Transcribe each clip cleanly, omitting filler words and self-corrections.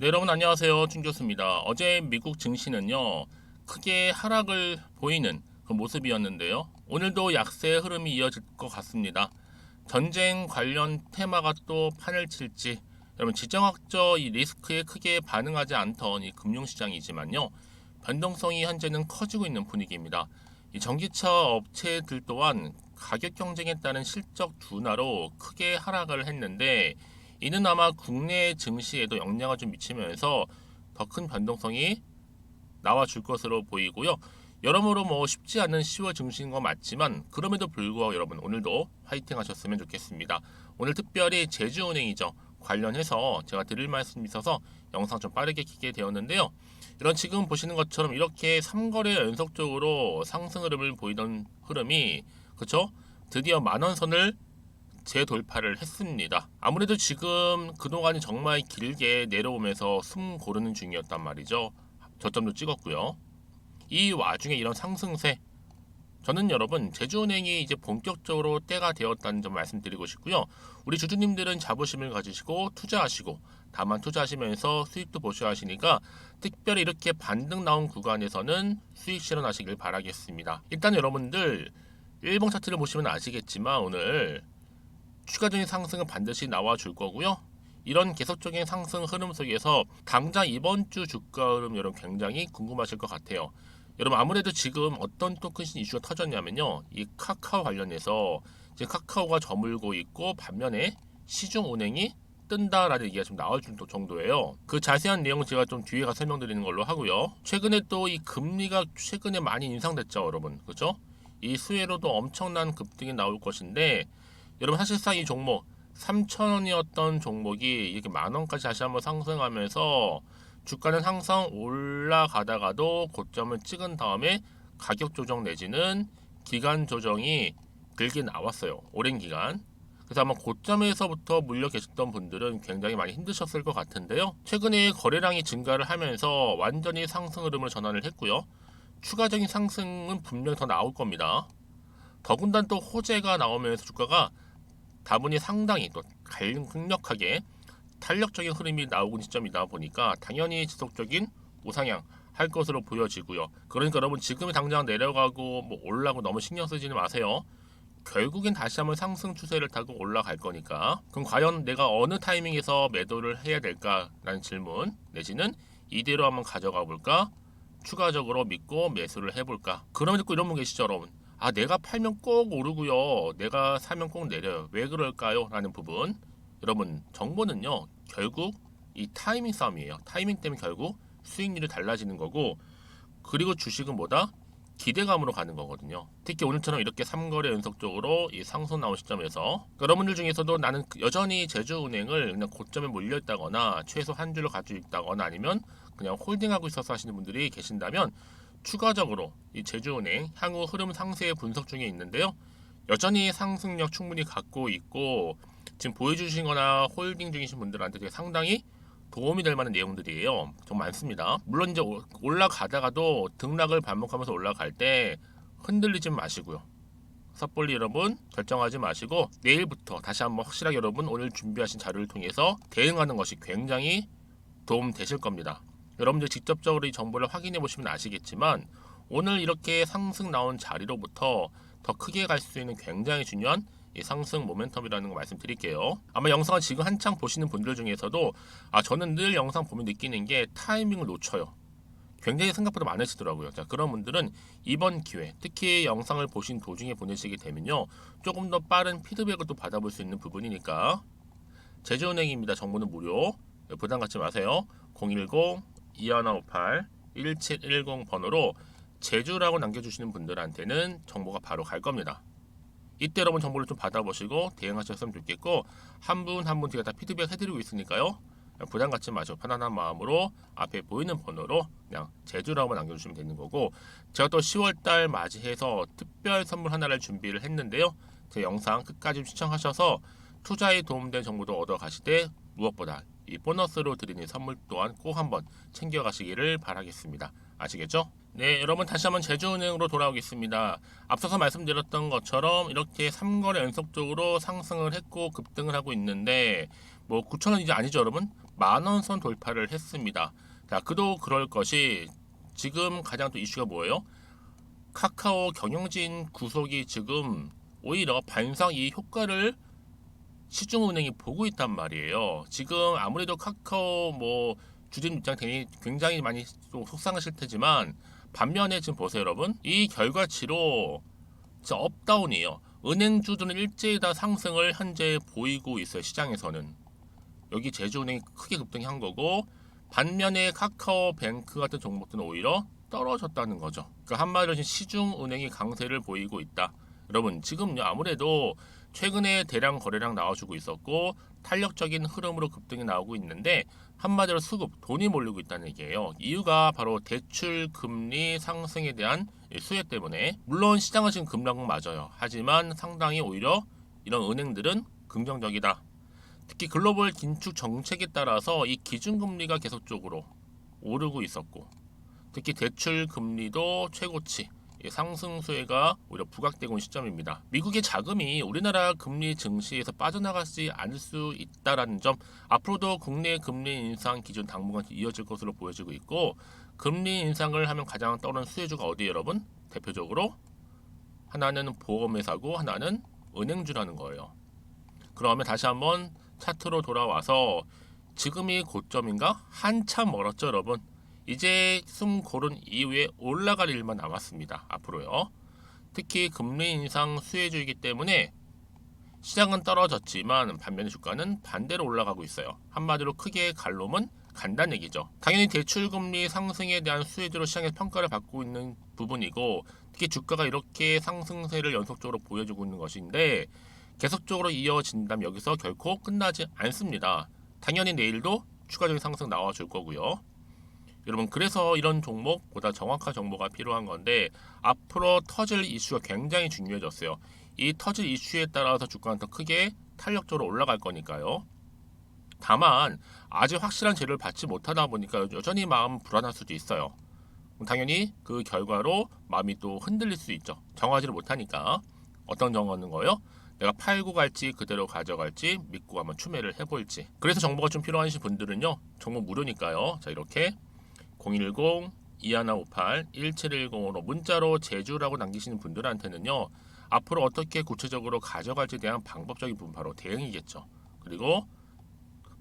네, 여러분 안녕하세요. 준 교수입니다. 어제 미국 증시는요, 크게 하락을 보이는 그 모습이었는데요. 오늘도 약세 흐름이 이어질 것 같습니다. 전쟁 관련 테마가 또 판을 칠지, 여러분 지정학적 이 리스크에 크게 반응하지 않던 이 금융시장이지만요, 변동성이 현재는 커지고 있는 분위기입니다. 이 전기차 업체들 또한 가격 경쟁에 따른 실적 둔화로 크게 하락을 했는데, 이는 아마 국내 증시에도 영향을 좀 미치면서 더 큰 변동성이 나와줄 것으로 보이고요. 여러모로 쉽지 않은 10월 증시인 건 맞지만 그럼에도 불구하고 여러분 오늘도 화이팅 하셨으면 좋겠습니다. 오늘 특별히 제주은행이죠. 관련해서 제가 드릴 말씀이 있어서 영상 좀 빠르게 켜게 되었는데요. 이런 지금 보시는 것처럼 이렇게 3거래 연속적으로 상승 흐름을 보이던 흐름이 그쵸? 드디어 만원 선을 재돌파를 했습니다. 아무래도 지금 그동안이 정말 길게 내려오면서 숨 고르는 중이었단 말이죠. 저점도 찍었고요. 이 와중에 이런 상승세, 저는 여러분 제주은행이 이제 본격적으로 때가 되었다는 점 말씀드리고 싶고요. 우리 주주님들은 자부심을 가지시고 투자하시고 다만 투자하시면서 수익도 보셔야 하시니까 특별히 이렇게 반등 나온 구간에서는 수익 실현하시길 바라겠습니다. 일단 여러분들 일봉 차트를 보시면 아시겠지만 오늘 추가적인 상승은 반드시 나와줄 거고요. 이런 계속적인 상승 흐름 속에서 당장 이번 주 주가 흐름 여러분 굉장히 궁금하실 것 같아요. 여러분 아무래도 지금 어떤 또 큰 이슈가 터졌냐면요. 이 카카오 관련해서 이제 카카오가 저물고 있고 반면에 시중 은행이 뜬다라는 얘기가 좀 나올 정도예요. 그 자세한 내용은 제가 좀 뒤에 가 설명드리는 걸로 하고요. 최근에 또 이 금리가 최근에 많이 인상됐죠, 여러분. 그죠? 이 수혜로도 엄청난 급등이 나올 것인데 여러분 사실상 이 종목 3,000원이었던 종목이 이렇게 만원까지 다시 한번 상승하면서 주가는 항상 올라가다가도 고점을 찍은 다음에 가격 조정 내지는 기간 조정이 길게 나왔어요. 오랜 기간. 그래서 아마 고점에서부터 물려 계셨던 분들은 굉장히 많이 힘드셨을 것 같은데요. 최근에 거래량이 증가를 하면서 완전히 상승 흐름을 전환을 했고요. 추가적인 상승은 분명 더 나올 겁니다. 더군다나 또 호재가 나오면서 주가가 다분히 상당히 또 강력하게 탄력적인 흐름이 나오는 시점이다 보니까 당연히 지속적인 우상향 할 것으로 보여지고요. 그러니까 여러분 지금 당장 내려가고 올라가고 너무 신경 쓰지는 마세요. 결국엔 다시 한번 상승 추세를 타고 올라갈 거니까. 그럼 과연 내가 어느 타이밍에서 매도를 해야 될까라는 질문 내지는 이대로 한번 가져가 볼까? 추가적으로 믿고 매수를 해볼까? 그러면 또 이런 분 계시죠, 여러분. 아, 내가 팔면 꼭 오르고요. 내가 사면 꼭 내려요. 왜 그럴까요? 라는 부분. 여러분, 정보는요, 결국 이 타이밍 싸움이에요. 타이밍 때문에 결국 수익률이 달라지는 거고, 그리고 주식은 뭐다? 기대감으로 가는 거거든요. 특히 오늘처럼 이렇게 3거래 연속적으로 이 상승 나온 시점에서 여러분들 중에서도 나는 여전히 제주은행을 그냥 고점에 몰려 있다거나 최소 한 주를 가지고 있다거나 아니면 그냥 홀딩하고 있어서 하시는 분들이 계신다면 추가적으로 이 제주은행 향후 흐름 상세 분석 중에 있는데요. 여전히 상승력 충분히 갖고 있고 지금 보여주시거나 홀딩 중이신 분들한테 되게 상당히 도움이 될 만한 내용들이에요. 좀 많습니다. 물론 이제 올라가다가도 등락을 반복하면서 올라갈 때 흔들리지 마시고요. 섣불리 여러분 결정하지 마시고 내일부터 다시 한번 확실하게 여러분 오늘 준비하신 자료를 통해서 대응하는 것이 굉장히 도움 되실 겁니다. 여러분들 직접적으로 이 정보를 확인해 보시면 아시겠지만 오늘 이렇게 상승 나온 자리로부터 더 크게 갈 수 있는 굉장히 중요한 이 상승 모멘텀이라는 거 말씀드릴게요. 아마 영상을 지금 한창 보시는 분들 중에서도 저는 늘 영상 보면 느끼는 게 타이밍을 놓쳐요. 굉장히 생각보다 많으시더라고요. 자, 그런 분들은 이번 기회, 특히 영상을 보신 도중에 보내시게 되면요, 조금 더 빠른 피드백을 또 받아볼 수 있는 부분이니까 제주은행입니다. 정보는 무료. 부담 갖지 마세요. 010-2158-1710 번호로 제주라고 남겨주시는 분들한테는 정보가 바로 갈 겁니다. 이때 여러분 정보를 좀 받아보시고 대응하셨으면 좋겠고 한 분 한 분 제가 다 피드백 해드리고 있으니까요. 부담 갖지 마시고 편안한 마음으로 앞에 보이는 번호로 그냥 제주라고 남겨주시면 되는 거고 제가 또 10월달 맞이해서 특별 선물 하나를 준비를 했는데요. 제 영상 끝까지 시청하셔서 투자에 도움된 정보도 얻어 가시되 무엇보다 이 보너스로 드리는 선물 또한 꼭 한번 챙겨가시기를 바라겠습니다. 아시겠죠? 네, 여러분 다시 한번 제주은행으로 돌아오겠습니다. 앞서서 말씀드렸던 것처럼 이렇게 3거래 연속적으로 상승을 했고 급등을 하고 있는데 9,000원 이제 아니죠, 여러분? 10,000원 선 돌파를 했습니다. 자, 그도 그럴 것이 지금 가장 또 이슈가 뭐예요? 카카오 경영진 구속이 지금 오히려 반상 이 효과를 시중은행이 보고 있단 말이에요. 지금 아무래도 카카오 뭐 주주 입장 굉장히 많이 좀 속상하실 테지만 반면에 지금 보세요, 여러분. 이 결과치로 진짜 업다운이에요. 은행주들은 일제히 다 상승을 현재 보이고 있어요. 시장에서는. 여기 제주은행이 크게 급등한 거고 반면에 카카오뱅크 같은 종목들은 오히려 떨어졌다는 거죠. 그러니까 한마디로 시중은행이 강세를 보이고 있다. 여러분 지금요 아무래도 최근에 대량 거래량 나와주고 있었고 탄력적인 흐름으로 급등이 나오고 있는데 한마디로 수급, 돈이 몰리고 있다는 얘기예요. 이유가 바로 대출 금리 상승에 대한 수혜 때문에 물론 시장은 지금 급락 맞아요. 하지만 상당히 오히려 이런 은행들은 긍정적이다. 특히 글로벌 긴축 정책에 따라서 이 기준금리가 계속적으로 오르고 있었고 특히 대출 금리도 최고치 상승 수혜가 오히려 부각되고 있는 시점입니다. 미국의 자금이 우리나라 금리 증시에서 빠져나가지 않을 수 있다는 점, 앞으로도 국내 금리 인상 기준 당분간 이어질 것으로 보여지고 있고 금리 인상을 하면 가장 떠오르는 수혜주가 어디예요, 여러분? 대표적으로 하나는 보험회사고 하나는 은행주라는 거예요. 그러면 다시 한번 차트로 돌아와서 지금이 고점인가? 한참 멀었죠, 여러분. 이제 숨 고른 이후에 올라갈 일만 남았습니다. 앞으로요. 특히 금리 인상 수혜주이기 때문에 시장은 떨어졌지만 반면에 주가는 반대로 올라가고 있어요. 한마디로 크게 갈롬은 간다는 얘기죠. 당연히 대출금리 상승에 대한 수혜주로 시장에서 평가를 받고 있는 부분이고 특히 주가가 이렇게 상승세를 연속적으로 보여주고 있는 것인데 계속적으로 이어진다면 여기서 결코 끝나지 않습니다. 당연히 내일도 추가적인 상승 나와줄 거고요. 여러분 그래서 이런 종목보다 정확한 정보가 필요한 건데 앞으로 터질 이슈가 굉장히 중요해졌어요. 이 터질 이슈에 따라서 주가는 더 크게 탄력적으로 올라갈 거니까요. 다만 아직 확실한 재료를 받지 못하다 보니까 여전히 마음 불안할 수도 있어요. 당연히 그 결과로 마음이 또 흔들릴 수 있죠. 정하지를 못하니까. 어떤 정하는 거예요? 내가 팔고 갈지 그대로 가져갈지 믿고 한번 추매를 해볼지. 그래서 정보가 좀 필요하신 분들은요. 정보 무료니까요. 자 이렇게 010-2158-1710으로 문자로 제주라고 남기시는 분들한테는요. 앞으로 어떻게 구체적으로 가져갈지에 대한 방법적인 부분 바로 대응이겠죠. 그리고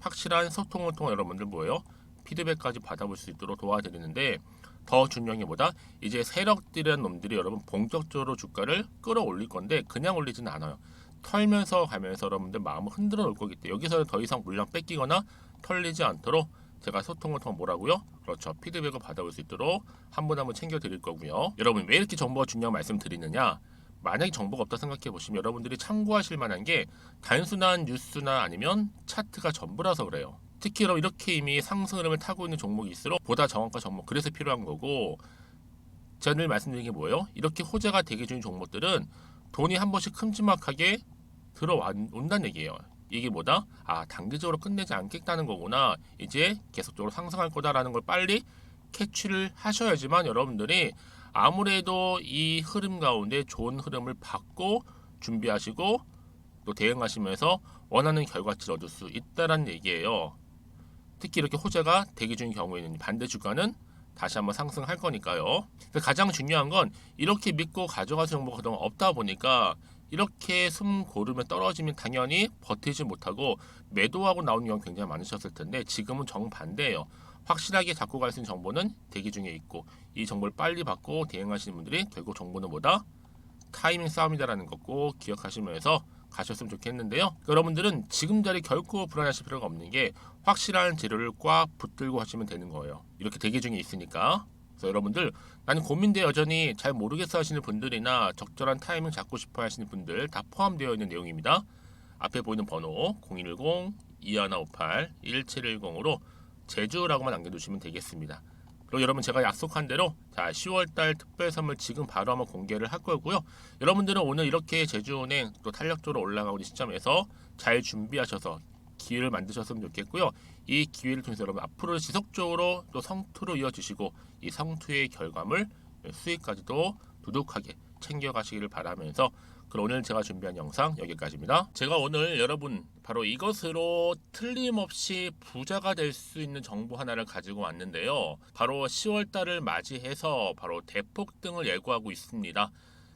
확실한 소통을 통해 여러분들 뭐예요? 피드백까지 받아볼 수 있도록 도와드리는데 더 중요한 게 뭐다? 이제 세력들이란 놈들이 여러분 본격적으로 주가를 끌어올릴 건데 그냥 올리지는 않아요. 털면서 가면서 여러분들 마음을 흔들어 놓을 거기 때문에 여기서는 더 이상 물량 뺏기거나 털리지 않도록 제가 소통을 통해 뭐라고요? 그렇죠. 피드백을 받아볼 수 있도록 한 분 한 분 챙겨 드릴 거고요. 여러분 왜 이렇게 정보가 중요한 말씀 드리느냐? 만약에 정보가 없다 생각해 보시면 여러분들이 참고하실 만한 게 단순한 뉴스나 아니면 차트가 전부라서 그래요. 특히 여러분 이렇게 이미 상승 흐름을 타고 있는 종목일수록 보다 정확한 종목 그래서 필요한 거고 제가 늘 말씀드린 게 뭐예요? 이렇게 호재가 대기 중인 종목들은 돈이 한 번씩 큼지막하게 들어온다는 얘기예요. 이게 뭐다? 아 단기적으로 끝내지 않겠다는 거구나. 이제 계속적으로 상승할 거다라는 걸 빨리 캐치를 하셔야지만 여러분들이 아무래도 이 흐름 가운데 좋은 흐름을 받고 준비하시고 또 대응하시면서 원하는 결과치를 얻을 수 있다는 얘기예요. 특히 이렇게 호재가 대기 중인 경우에는 반대 주가는 다시 한번 상승할 거니까요. 가장 중요한 건 이렇게 믿고 가져갈 정보가 그동안 없다 보니까 이렇게 숨 고르면 떨어지면 당연히 버티지 못하고 매도하고 나오는 경우 굉장히 많으셨을 텐데 지금은 정반대예요. 확실하게 잡고 갈 수 있는 정보는 대기 중에 있고 이 정보를 빨리 받고 대응하시는 분들이 결국 정보는 뭐다? 타이밍 싸움이다라는 거 꼭 기억하시면서 가셨으면 좋겠는데요. 여러분들은 지금 자리 결코 불안하실 필요가 없는 게 확실한 재료를 꽉 붙들고 하시면 되는 거예요. 이렇게 대기 중에 있으니까. 그래서 여러분들 나는 고민돼 여전히 잘 모르겠어 하시는 분들이나 적절한 타이밍 잡고 싶어 하시는 분들 다 포함되어 있는 내용입니다. 앞에 보이는 번호 010-2158-1710으로 제주라고만 남겨두시면 되겠습니다. 그리고 여러분 제가 약속한 대로 자 10월달 특별 선물 지금 바로 한번 공개를 할 거고요. 여러분들은 오늘 이렇게 제주은행 또 탄력적으로 올라가고 있는 시점에서 잘 준비하셔서 기회를 만드셨으면 좋겠고요. 이 기회를 통해서 여러분 앞으로 지속적으로 또 성투로 이어주시고 이 성투의 결과물 수익까지도 두둑하게 챙겨가시기를 바라면서 그럼 오늘 제가 준비한 영상 여기까지입니다. 제가 오늘 여러분 바로 이것으로 틀림없이 부자가 될 수 있는 정보 하나를 가지고 왔는데요. 바로 10월달을 맞이해서 바로 대폭등을 예고하고 있습니다.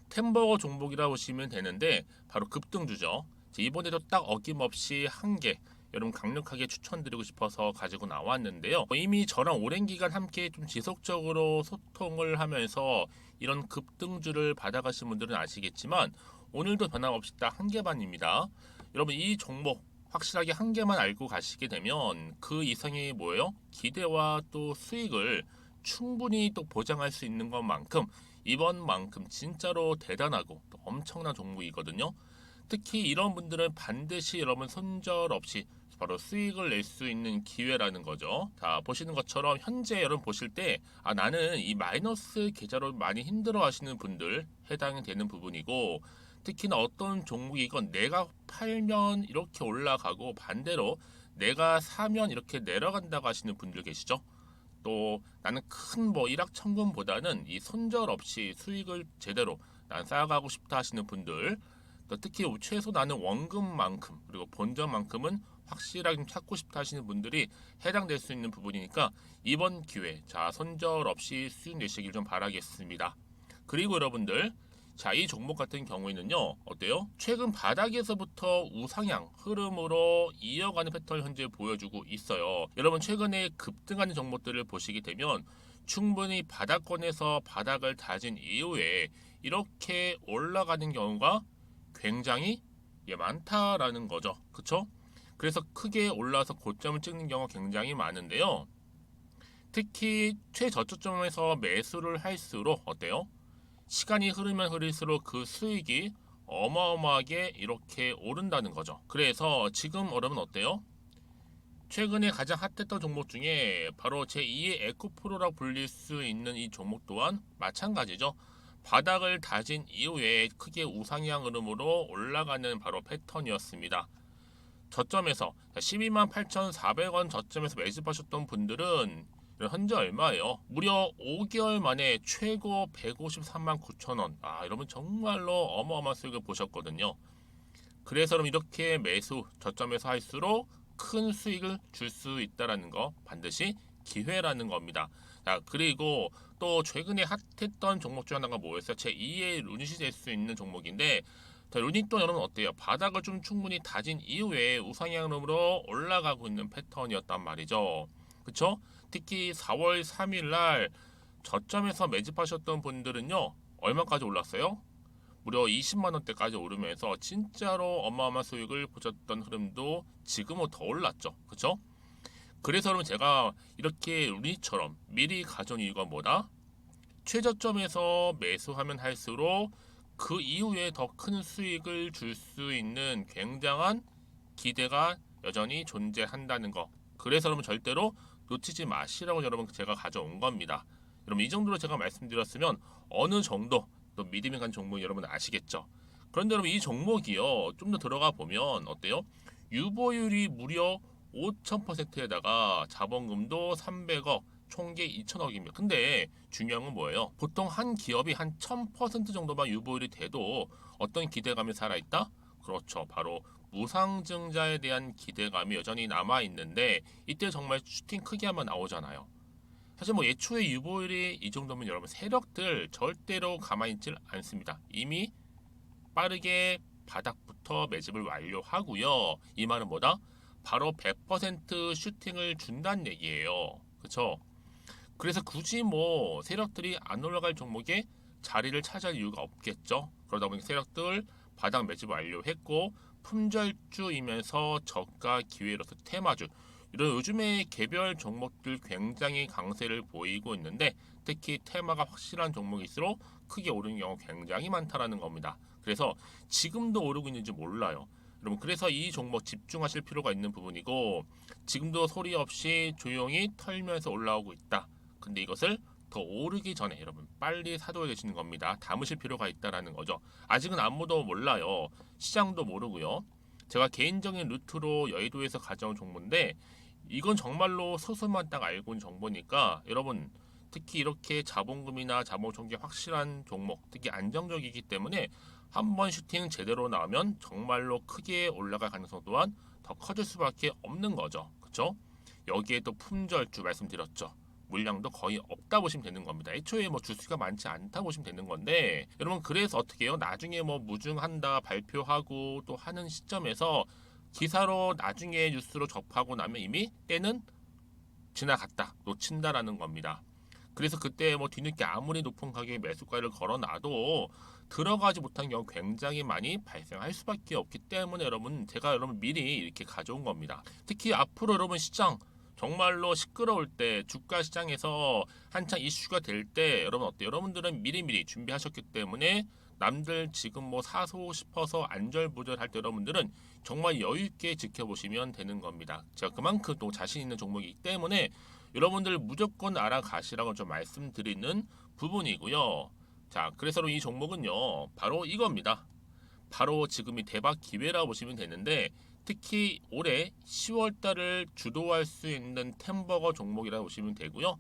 템버거 종목이라 보시면 되는데 바로 급등주죠. 이번에도 딱 어김없이 한 개 여러분 강력하게 추천드리고 싶어서 가지고 나왔는데요. 이미 저랑 오랜 기간 함께 좀 지속적으로 소통을 하면서 이런 급등주를 받아가신 분들은 아시겠지만 오늘도 변함없이 딱 한 개만입니다. 여러분 이 종목 확실하게 한 개만 알고 가시게 되면 그 이상이 뭐예요? 기대와 또 수익을 충분히 또 보장할 수 있는 것만큼 이번만큼 진짜로 대단하고 또 엄청난 종목이거든요. 특히 이런 분들은 반드시 여러분 손절 없이 바로 수익을 낼 수 있는 기회라는 거죠. 자, 보시는 것처럼 현재 여러분 보실 때 나는 이 마이너스 계좌로 많이 힘들어 하시는 분들 해당이 되는 부분이고, 특히나 어떤 종목이건 내가 팔면 이렇게 올라가고 반대로 내가 사면 이렇게 내려간다고 하시는 분들 계시죠. 또 나는 큰 뭐 일확천금보다는 이 손절 없이 수익을 제대로 난 쌓아가고 싶다 하시는 분들, 또 특히 최소 나는 원금만큼 그리고 본전만큼은 확실하게 좀 찾고 싶다 하시는 분들이 해당될 수 있는 부분이니까 이번 기회 자 손절 없이 수익 내시길 좀 바라겠습니다. 그리고 여러분들 자, 이 종목 같은 경우에는요, 어때요? 최근 바닥에서부터 우상향 흐름으로 이어가는 패턴을 현재 보여주고 있어요. 여러분 최근에 급등하는 종목들을 보시게 되면 충분히 바닥권에서 바닥을 다진 이후에 이렇게 올라가는 경우가 굉장히 많다라는 거죠. 그쵸? 그래서 크게 올라서 고점을 찍는 경우가 굉장히 많은데요. 특히 최저점에서 매수를 할수록 어때요? 시간이 흐르면 흐를수록 그 수익이 어마어마하게 이렇게 오른다는 거죠. 그래서 지금 여러분 어때요? 최근에 가장 핫했던 종목 중에 바로 제2의 에코프로라고 불릴 수 있는 이 종목 또한 마찬가지죠. 바닥을 다진 이후에 크게 우상향 흐름으로 올라가는 바로 패턴이었습니다. 저점에서 128,400원 저점에서 매집하셨던 분들은 현재 얼마예요? 무려 5개월 만에 최고 153만 9천원. 여러분 정말로 어마어마한 수익을 보셨거든요. 그래서 여러분 이렇게 매수 저점에서 할수록 큰 수익을 줄 수 있다는 거 반드시 기회라는 겁니다. 자, 그리고 또 최근에 핫했던 종목 중 하나가 뭐였어요? 제2의 루닛이 될 수 있는 종목인데, 자, 루닛도 여러분 어때요? 바닥을 좀 충분히 다진 이후에 우상향으로 올라가고 있는 패턴이었단 말이죠. 그쵸? 특히 4월 3일 날 저점에서 매집하셨던 분들은요, 얼마까지 올랐어요? 무려 20만 원대까지 오르면서 진짜로 어마어마한 수익을 보셨던 흐름도 지금은 더 올랐죠. 그쵸? 그래서 여러분 제가 이렇게 루닛처럼 미리 가져온 이유가 뭐다? 최저점에서 매수하면 할수록 그 이후에 더 큰 수익을 줄 수 있는 굉장한 기대가 여전히 존재한다는 거. 그래서 여러분 절대로 놓치지 마시라고 여러분 제가 가져온 겁니다. 여러분 이 정도로 제가 말씀드렸으면 어느 정도 또 믿음이 간 종목 여러분 아시겠죠? 그런데 여러분 이 종목이요 좀 더 들어가 보면 어때요? 유보율이 무려 5,000%에다가 자본금도 300억, 총계 2천억입니다. 근데 중요한 건 뭐예요? 보통 한 기업이 한 1000% 정도만 유보율이 돼도 어떤 기대감이 살아있다? 그렇죠. 바로 무상증자에 대한 기대감이 여전히 남아있는데 이때 정말 슈팅 크게 한번 나오잖아요. 사실 뭐 예초에 유보율이 이 정도면 여러분 세력들 절대로 가만히 있질 않습니다. 이미 빠르게 바닥부터 매집을 완료하고요. 이 말은 뭐다? 바로 100% 슈팅을 준다는 얘기예요. 그쵸? 그래서 굳이 뭐 세력들이 안 올라갈 종목에 자리를 차지할 이유가 없겠죠. 그러다 보니 세력들 바닥 매집 완료했고 품절주이면서 저가 기회로서 테마주 이런 요즘에 개별 종목들 굉장히 강세를 보이고 있는데 특히 테마가 확실한 종목일수록 크게 오르는 경우 굉장히 많다라는 겁니다. 그래서 지금도 오르고 있는지 몰라요. 여러분 그래서 이 종목 집중하실 필요가 있는 부분이고 지금도 소리 없이 조용히 털면서 올라오고 있다. 근데 이것을 더 오르기 전에 여러분 빨리 사둬야 되시는 겁니다. 담으실 필요가 있다라는 거죠. 아직은 아무도 몰라요. 시장도 모르고요. 제가 개인적인 루트로 여의도에서 가져온 정보인데 이건 정말로 소수만 딱 알고 있는 정보니까 여러분 특히 이렇게 자본금이나 자본 총계 확실한 종목, 특히 안정적이기 때문에 한번 슈팅 제대로 나오면 정말로 크게 올라갈 가능성 또한 더 커질 수밖에 없는 거죠. 그렇죠? 여기에 또 품절주 말씀드렸죠. 물량도 거의 없다 보시면 되는 겁니다. 애초에 뭐 주수가 많지 않다 보시면 되는 건데 여러분 그래서 어떻게 해요? 나중에 뭐 무증한다 발표하고 또 하는 시점에서 기사로 나중에 뉴스로 접하고 나면 이미 때는 지나갔다 놓친다라는 겁니다. 그래서 그때 뭐 뒤늦게 아무리 높은 가격에 매수가를 걸어놔도 들어가지 못한 경우 굉장히 많이 발생할 수밖에 없기 때문에 여러분 제가 여러분 미리 이렇게 가져온 겁니다. 특히 앞으로 여러분 시장 정말로 시끄러울 때 주가 시장에서 한창 이슈가 될 때 여러분 어때요? 여러분들은 미리미리 준비하셨기 때문에 남들 지금 뭐 사고 싶어서 안절부절할 때 여러분들은 정말 여유 있게 지켜보시면 되는 겁니다. 제가 그만큼 또 자신 있는 종목이기 때문에 여러분들 무조건 알아가시라고 좀 말씀드리는 부분이고요. 자, 그래서 이 종목은요, 바로 이겁니다. 바로 지금이 대박 기회라고 보시면 되는데 특히 올해 10월 달을 주도할 수 있는 템버거 종목이라고 보시면 되고요.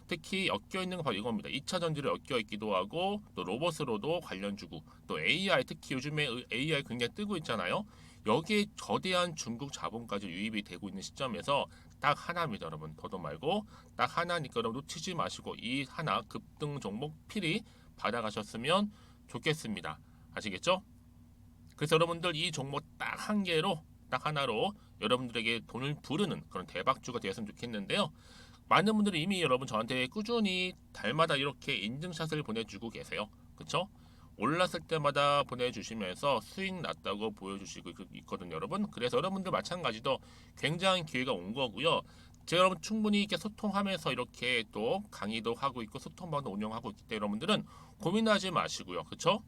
특히 엮여 있는 건 바로 이겁니다. 2차 전지를 엮여 있기도 하고 또 로봇으로도 관련 주고 또 AI 특히 요즘에 AI 굉장히 뜨고 있잖아요. 여기에 거대한 중국 자본까지 유입이 되고 있는 시점에서 딱 하나입니다, 여러분. 더도 말고 딱 하나니까 여러분 놓치지 마시고 이 하나 급등 종목 필히 받아가셨으면 좋겠습니다. 아시겠죠? 그래서 여러분들 이 종목 딱 한 개로 딱 하나로 여러분들에게 돈을 부르는 그런 대박주가 되었으면 좋겠는데요. 많은 분들이 이미 여러분 저한테 꾸준히 달마다 이렇게 인증샷을 보내주고 계세요. 그쵸? 올랐을 때마다 보내주시면서 수익 났다고 보여주시고 있거든요, 여러분. 그래서 여러분들 마찬가지도 굉장히 기회가 온 거고요. 제가 여러분 충분히 이렇게 소통하면서 이렇게 또 강의도 하고 있고 소통방도 운영하고 있기 때문에 여러분들은 고민하지 마시고요. 그쵸?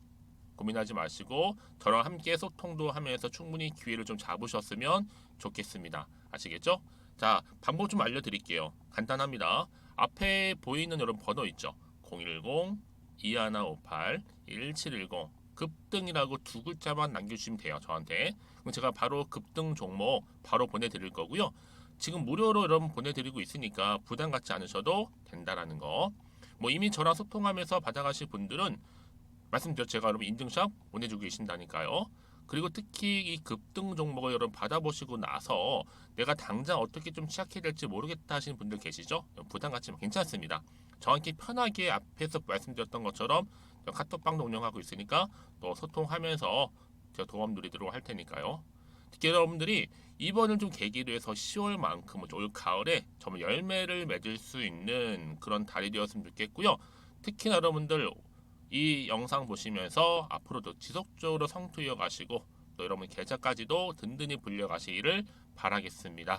고민하지 마시고 저랑 함께 소통도 하면서 충분히 기회를 좀 잡으셨으면 좋겠습니다. 아시겠죠? 자, 방법 좀 알려드릴게요. 간단합니다. 앞에 보이는 여러분 번호 있죠? 010-2158-1710 급등이라고 두 글자만 남겨주시면 돼요. 저한테. 그럼 제가 바로 급등 종목 바로 보내드릴 거고요. 지금 무료로 여러분 보내드리고 있으니까 부담 갖지 않으셔도 된다라는 거. 뭐 이미 저랑 소통하면서 받아가실 분들은 말씀드렸죠. 제가 여러분 인증샷 보내주고 계신다니까요. 그리고 특히 이 급등 종목을 여러분 받아보시고 나서 내가 당장 어떻게 좀 시작해야 될지 모르겠다 하시는 분들 계시죠? 부담 갖지만 괜찮습니다. 저한테 편하게 앞에서 말씀드렸던 것처럼 카톡방도 운영하고 있으니까 또 소통하면서 제가 도움 드리도록 할 테니까요. 특히 여러분들이 이번을 좀 계기로 해서 10월만큼은 올 가을에 정말 열매를 맺을 수 있는 그런 달이 되었으면 좋겠고요. 특히나 여러분들 이 영상 보시면서 앞으로도 지속적으로 성투 이어가시고 또 여러분 계좌까지도 든든히 불려가시기를 바라겠습니다.